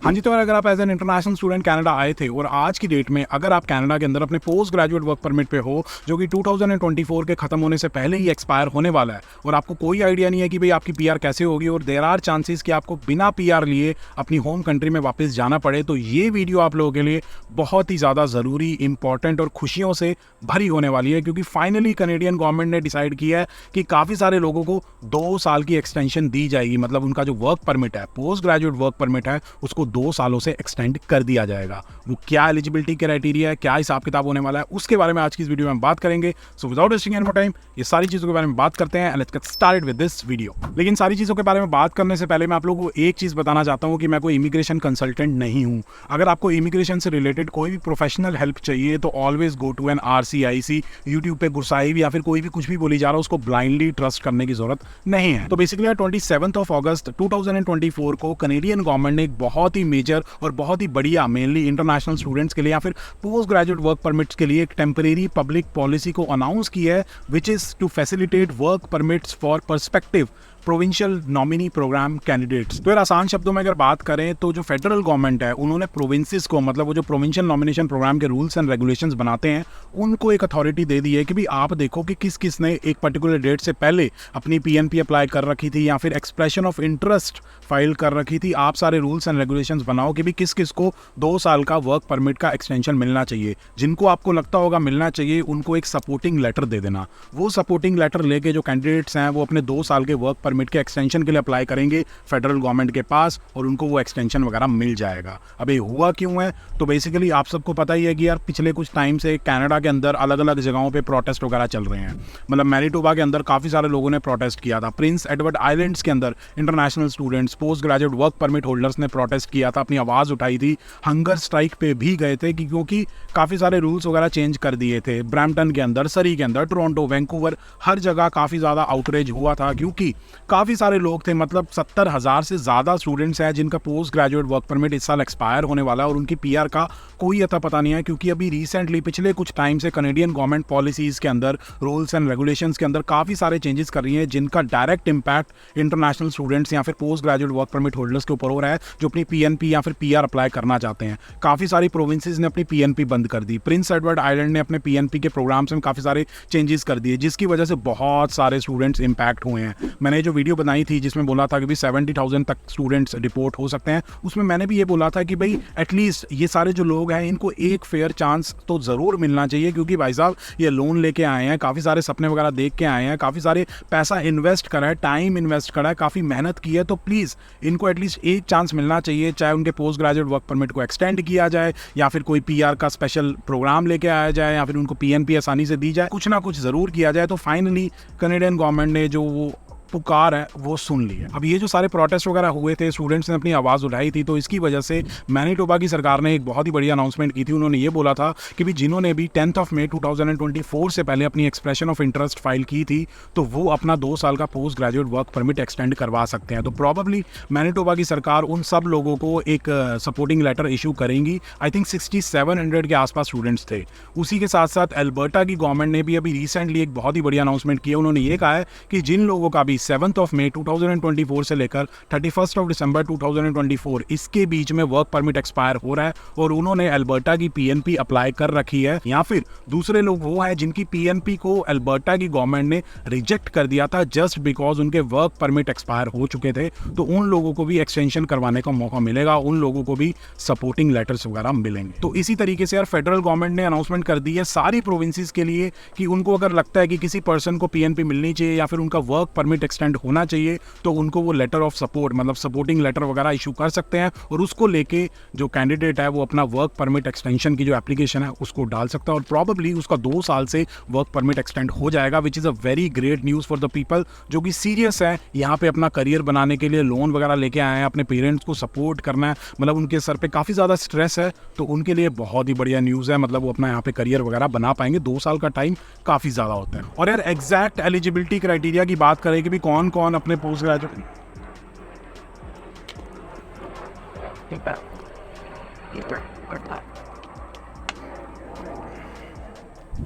हाँ जी, तो अगर आप as an international student Canada आए थे और आज की डेट में अगर आप कनाडा के अंदर अपने पोस्ट ग्रेजुएट वर्क परमिट पे हो, जो कि 2024 के खत्म होने से पहले ही एक्सपायर होने वाला है, और आपको कोई आइडिया नहीं है कि भाई आपकी पीआर कैसे होगी और देयर आर चांसेस कि आपको बिना पीआर लिए अपनी होम कंट्री में वापस जाना पड़े, तो ये वीडियो आप लोगों के लिए बहुत ही ज़्यादा ज़रूरी, इंपॉर्टेंट और खुशियों से भरी होने वाली है, क्योंकि फाइनली कनेडियन गवर्नमेंट ने डिसाइड किया है कि काफ़ी सारे लोगों को 2 साल की एक्सटेंशन दी जाएगी। मतलब उनका जो वर्क परमिट है, पोस्ट ग्रेजुएट वर्क परमिट है, उसको 2 सालों से एक्सटेंड कर दिया जाएगा। वो क्या एलिजिबिलिटी क्राइटेरिया है, क्या हिसाब किताब होने वाला है, उसके बारे में आज की इस वीडियो में हम बात करेंगे। So without wasting any more time, ये सारी चीज़ों के बारे में बात करते हैं and let's get started with this video. लेकिन सारी चीज़ों के बारे में बात करने से पहले मैं आप लोगों को एक चीज़ बताना चाहता हूँ कि मैं कोई इमिग्रेशन कंसल्टेंट नहीं हूँ। अगर आपको इमिग्रेशन से रिलेटेड कोई भी प्रोफेशनल हेल्प चाहिए तो always go to an RCIC। YouTube पे गुरसाई या फिर कोई भी कुछ भी बोली जा रहा है, उसको ब्लाइंडली ट्रस्ट करने की जरूरत नहीं है। तो बेसिकली 27 अगस्त 2024 को कनेडियन गवर्नमेंट ने एक बहुत ही मेजर और बहुत ही बढ़िया, मेनली इंटरनेशनल स्टूडेंट्स के लिए या फिर पोस्ट ग्रेजुएट वर्क परमिट्स के लिए एक टेम्परेरी पब्लिक पॉलिसी को अनाउंस किया है, which is to facilitate work permits for perspective provincial nominee program candidates. तो यार आसान शब्दों में अगर बात करें तो जो फेडरल गवर्नमेंट है, उन्होंने प्रोविंसेस को, मतलब वो जो प्रोविंशियल नॉमिनेशन प्रोग्राम के रूल्स एंड रेगुलेशंस बनाते हैं, उनको एक अथॉरिटी दे दी है कि भी आप देखो कि किस किस ने एक पर्टिकुलर डेट से पहले अपनी PNP अप्लाई कर रखी थी या फिर एक्सप्रेशन ऑफ इंटरेस्ट फाइल कर रखी थी। आप सारे रूल्स एंड रेगुलेशंस बनाओ कि भी किस किस को 2 साल का वर्क परमिट का एक्सटेंशन मिलना चाहिए। जिनको आपको लगता होगा मिलना चाहिए, उनको एक सपोर्टिंग लेटर दे देना। वो सपोर्टिंग लेटर लेके जो कैंडिडेट्स हैं वो अपने 2 साल के वर्क परमिट के एक्सटेंशन के लिए अप्लाई करेंगे फेडरल गवर्नमेंट के पास, और उनको वो एक्सटेंशन वगैरह मिल जाएगा। अब ये हुआ क्यों है, तो बेसिकली आप सबको पता ही है कि यार पिछले कुछ टाइम से कनाडा के अंदर अलग अलग जगहों पे प्रोटेस्ट वगैरह चल रहे हैं। मतलब मैनिटोबा के अंदर काफ़ी सारे लोगों ने प्रोटेस्ट किया था। प्रिंस एडवर्ड आइलैंड्स के अंदर international students, post graduate work permit holders ने प्रोटेस्ट किया था, अपनी आवाज़ उठाई थी, हंगर स्ट्राइक पे भी गए थे क्योंकि काफ़ी सारे रूल्स वगैरह चेंज कर दिए थे। ब्रैम्पटन के अंदर, सरी के अंदर, टोरंटो, वैंकूवर, हर जगह काफ़ी ज़्यादा आउटरेज हुआ था, क्योंकि काफ़ी सारे लोग थे, मतलब 70,000 से ज़्यादा स्टूडेंट्स हैं जिनका पोस्ट ग्रेजुएट वर्क परमिट इस साल एक्सपायर होने वाला है और उनकी पीआर का कोई अता पता नहीं है। क्योंकि अभी रिसेंटली पिछले कुछ टाइम से कनेडियन गवर्नमेंट पॉलिसीज़ के अंदर, रूल्स एंड रेगुलेशंस के अंदर काफ़ी सारे चेंजेस कर रही हैं, जिनका डायरेक्ट इंपैक्ट इंटरनेशनल स्टूडेंट्स या फिर post graduate work permit holders के ऊपर हो रहा है, जो अपनी PNP या फिर PR अप्लाई करना चाहते हैं। काफ़ी सारी प्रोविंसेस ने अपनी PNP बंद कर दी। प्रिंस एडवर्ड आइलैंड ने अपने PNP के प्रोग्राम्स में काफ़ी सारे चेंजेस कर दिए, जिसकी वजह से बहुत सारे स्टूडेंट्स इंपैक्ट हुए हैं। मैंने जो वीडियो बनाई थी जिसमें बोला था कि भाई 70,000 तक स्टूडेंट्स रिपोर्ट हो सकते हैं, उसमें मैंने भी ये बोला था कि भाई एटलीस्ट ये सारे जो लोग हैं इनको एक फेयर चांस तो ज़रूर मिलना चाहिए, क्योंकि भाई साहब ये लोन लेके आए हैं, काफ़ी सारे सपने वगैरह देख के आए हैं, काफ़ी सारे पैसा इन्वेस्ट करा है, टाइम इन्वेस्ट करा है, काफ़ी मेहनत की है, तो प्लीज़ इनको एटलीस्ट एक चांस मिलना चाहिए। चाहे उनके पोस्ट ग्रेजुएट वर्क परमिट को एक्सटेंड किया जाए या फिर कोई PR का स्पेशल प्रोग्राम लेके आया जाए या फिर उनको PNP आसानी से दी जाए, कुछ ना कुछ ज़रूर किया जाए। तो फाइनली कनेडियन गवर्नमेंट ने जो वो पुकार है वो सुन ली है। अब ये जो सारे प्रोटेस्ट वगैरह हुए थे, स्टूडेंट्स ने अपनी आवाज़ उठाई थी, तो इसकी वजह से मैनिटोबा की सरकार ने एक बहुत ही बड़ी अनाउंसमेंट की थी। उन्होंने ये बोला था कि भी जिन्होंने भी 10 मई 2024 से पहले अपनी एक्सप्रेशन ऑफ इंटरेस्ट फाइल की थी, तो वो अपना 2 साल का post graduate work permit extend करवा सकते हैं। तो प्रॉबली मैनिटोबा की सरकार उन सब लोगों को एक सपोर्टिंग लेटर इशू करेंगी। आई थिंक 6700 के आसपास स्टूडेंट्स थे। उसी के साथ साथ एल्बर्टा की गवर्नमेंट ने भी अभी रिसेंटली एक बहुत ही बड़ी अनाउंसमेंट की है। उन्होंने ये कहा है कि जिन लोगों का भी 7 मई 2024 से लेकर 31 दिसंबर 2024 इसके बीच में वर्क परमिट एक्सपायर हो रहा है और उन्होंने एल्बर्टा की PNP अप्लाई कर रखी है, या फिर दूसरे लोग वो हैं जिनकी PNP को एल्बर्टा की गवर्नमेंट ने रिजेक्ट कर दिया था जस्ट बिकॉज उनके वर्क परमिट एक्सपायर हो चुके थे, तो उन लोगों को भी एक्सटेंशन करवाने का मौका मिलेगा, उन लोगों को भी सपोर्टिंग लेटर्स वगैरह मिलेंगे। तो इसी तरीके से यार फेडरल गवर्नमेंट ने अनाउंसमेंट कर दी है सारी प्रोविंसेस के लिए कि उनको अगर लगता है कि किसी पर्सन को PNP मिलनी चाहिए या फिर उनका वर्क परमिट एक्सटेंड होना चाहिए, तो उनको वो लेटर ऑफ सपोर्ट, मतलब सपोर्टिंग लेटर वगैरह इशू कर सकते हैं, और उसको लेके जो कैंडिडेट है वो अपना वर्क परमिट एक्सटेंशन की जो एप्लीकेशन है उसको डाल सकता है, और प्रॉबली उसका 2 साल से वर्क परमिट एक्सटेंड हो जाएगा, which is a very great news for the people जो कि सीरियस है यहाँ पे अपना करियर बनाने के लिए, लोन वगैरह लेके आए हैं, अपने पेरेंट्स को सपोर्ट करना है, मतलब उनके सर पे काफ़ी ज़्यादा स्ट्रेस है, तो उनके लिए बहुत ही बढ़िया न्यूज़ है। मतलब वो अपना यहाँ पे करियर वगैरह बना पाएंगे। 2 साल का टाइम काफ़ी ज़्यादा होता है। और यार एग्जैक्ट एलिजिबिलिटी क्राइटेरिया की बात करें कि भी कौन कौन अपने पोस्ट ग्रेजुएट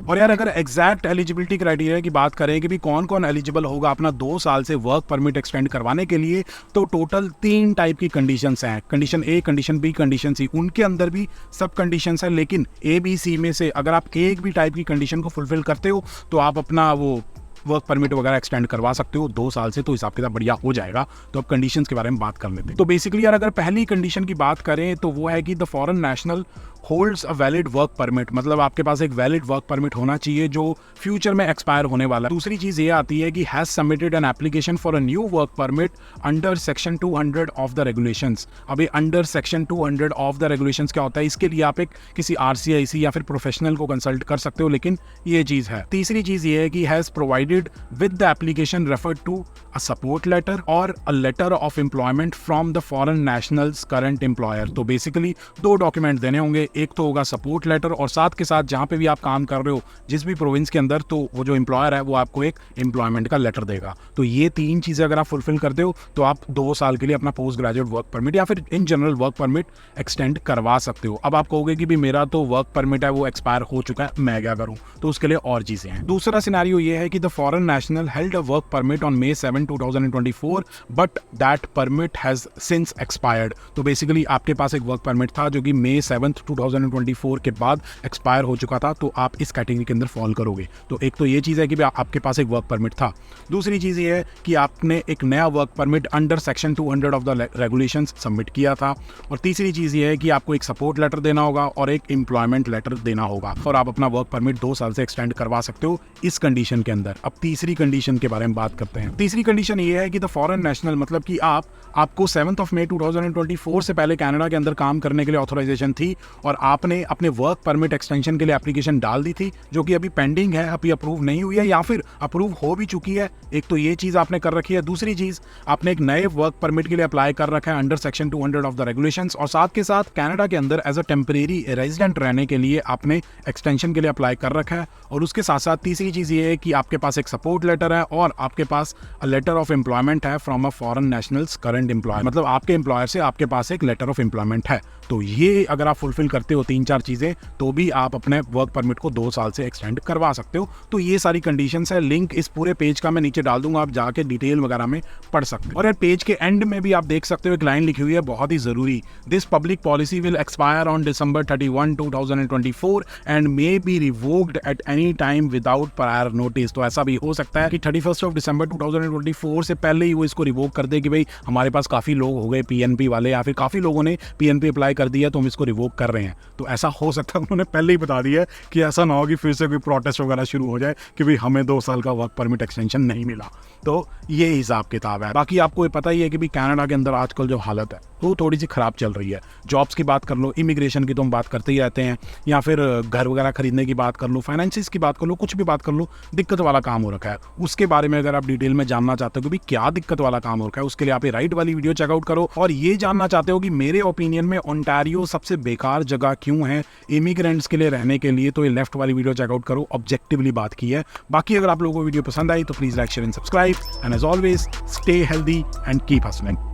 और यार अगर एग्जैक्ट एलिजिबिलिटी क्राइटेरिया की बात करें कि भी कौन कौन एलिजिबल होगा अपना 2 साल से वर्क परमिट एक्सटेंड करवाने के लिए, तो टोटल 3 टाइप की कंडीशंस हैं। कंडीशन ए, कंडीशन बी, कंडीशन सी। उनके अंदर भी सब कंडीशंस हैं, लेकिन ए बी सी में से अगर आप एक भी टाइप की कंडीशन को फुलफिल करते हो तो आप अपना वो वर्क परमिट वगैरह एक्सटेंड करवा सकते हो 2 साल से, तो हिसाब किताब बढ़िया हो जाएगा। तो अब कंडीशंस के बारे में बात कर लेते हैं। तो बेसिकली यार अगर पहली कंडीशन की बात करें तो वो है कि the foreign national holds a valid work permit, मतलब आपके पास एक वैलिड वर्क परमिट होना चाहिए जो फ्यूचर में एक्सपायर होने वाला है। दूसरी चीज़ ये आती है कि has submitted an application for a new work permit under section 200 of the regulations. अभी under section 200 of the regulations क्या होता है, इसके लिए आप एक किसी RCIC या फिर प्रोफेशनल को कंसल्ट कर सकते हो, लेकिन ये चीज़ है। तीसरी चीज़ ये है कि has provided with the application referred to a support letter और a letter of employment from the foreign nationals current employer. तो बेसिकली 2 डॉक्यूमेंट देने होंगे, एक तो होगा सपोर्ट लेटर और साथ के साथ जहां पे भी आप काम कर रहे हो जिस भी प्रोविंस के अंदर, तो वो जो एम्प्लॉयर है वो आपको एक एम्प्लॉयमेंट का लेटर देगा। तो ये 3 चीज़ें अगर आप फुलफिल करते हो तो आप 2 साल के लिए अपना पोस्ट ग्रेजुएट वर्क परमिट या फिर in general work permit extend करवा सकते हो। अब आप कहोगे कि भी मेरा तो वर्क परमिट है वो एक्सपायर हो चुका है, मैं क्या करूँ, तो उसके लिए और चीज़ें हैं। दूसरा सिनेरियो ये है कि the foreign national held a work permit on May 7, 2024 but that permit has since expired. तो बेसिकली आपके पास एक वर्क परमिट था जो कि May 7, 2024 के बाद एक्सपायर हो चुका था, तो आप इस कैटेगरी के अंदर फॉल करोगे। तो एक तो ये चीज़ है कि आपके पास एक वर्क परमिट था। दूसरी चीज़ ये है कि आपने एक नया work permit under section 200 of the regulations submit किया था। और तीसरी चीज़ ये है कि आपको एक सपोर्ट लेटर देना होगा और एक एम्प्लॉयमेंट लेटर देना होगा, और आप अपना वर्क परमिट 2 साल से एक्सटेंड करवा सकते हो इस कंडीशन के अंदर। अब तीसरी कंडीशन के बारे में बात करते हैं। तीसरी कंडीशन ये है कि द फॉरेन नेशनल, मतलब कि आपको 7 मई 2024 से पहले कनाडा के अंदर काम करने के लिए ऑथराइजेशन थी और आपने अपने वर्क परमिट एक्सटेंशन के लिए एप्लीकेशन डाल दी थी, जो कि अभी पेंडिंग है, अभी अप्रूव नहीं हुई है या फिर अप्रूव हो भी चुकी है। एक तो ये चीज़ आपने कर रखी है। दूसरी चीज़, आपने एक नए वर्क परमिट के लिए अप्लाई कर रखा है under section 200 of the regulations, और साथ के साथ कनाडा के अंदर एज अ टेम्परेरी रेजिडेंट रहने के लिए आपने एक्सटेंशन के लिए अप्लाई कर रखा है। और उसके साथ साथ तीसरी चीज़ ये है कि आपके पास एक सपोर्ट लेटर है और आपके पास अ लेटर ऑफ एम्प्लॉयमेंट है from a foreign nationals current employer, मतलब आपके एम्प्लॉयर से आपके पास एक लेटर ऑफ एम्प्लॉयमेंट है। तो ये अगर आप फुलफिल करते हो 3-4 चीज़ें, तो भी आप अपने वर्क परमिट को 2 साल से एक्सटेंड करवा सकते हो। तो ये सारी कंडीशंस है। लिंक इस पूरे पेज का मैं नीचे डाल दूंगा, आप जाके डिटेल वगैरह में पढ़ सकते हो। और यार पेज के एंड में भी आप देख सकते हो एक लाइन लिखी हुई है बहुत ही ज़रूरी, this public policy will expire on December 31, 2024 and may be revoked at any time without prior notice. तो ऐसा भी हो सकता है कि 31 December 2024 से पहले ही वो इसको रिवोक कर दे कि भाई हमारे पास काफ़ी लोग हो गए PNP वाले, या फिर काफ़ी लोगों ने PNP अप्लाई कर दिया तो हम इसको रिवोक कर रहे हैं। तो ऐसा हो सकता है उन्होंने पहले ही बता दिया है कि ऐसा ना हो कि फिर से कोई प्रोटेस्ट वगैरह शुरू हो जाए कि भाई हमें 2 साल का वर्क परमिट एक्सटेंशन नहीं मिला। तो ये हिसाब किताब है। बाकी आपको ये पता ही है कि भी कनाडा के अंदर आजकल जो हालत है वो थोड़ी सी ख़राब चल रही है। जॉब्स की बात कर लो, इमिग्रेशन की तो हम बात करते ही रहते हैं, या फिर घर वगैरह खरीदने की बात कर लो, फाइनेंसिस की बात कर लो, कुछ भी बात कर लो, दिक्कत वाला काम हो रखा है। उसके बारे में अगर आप डिटेल में जानना चाहते हो कि भी क्या दिक्कत वाला काम हो रखा है, उसके लिए आप ये राइट वाली वीडियो चेकआउट करो। और ये जानना चाहते हो कि मेरे ओपिनियन में ओंटारियो सबसे बेकार जगह क्यों है इमिग्रेंट्स के लिए रहने के लिए, तो ये लेफ्ट वाली वीडियो चेकआउट करो, ऑब्जेक्टिवली बात की है। बाकी अगर आप लोगों को वीडियो पसंद आई तो please like, share and subscribe, and as always stay healthy and keep hustling.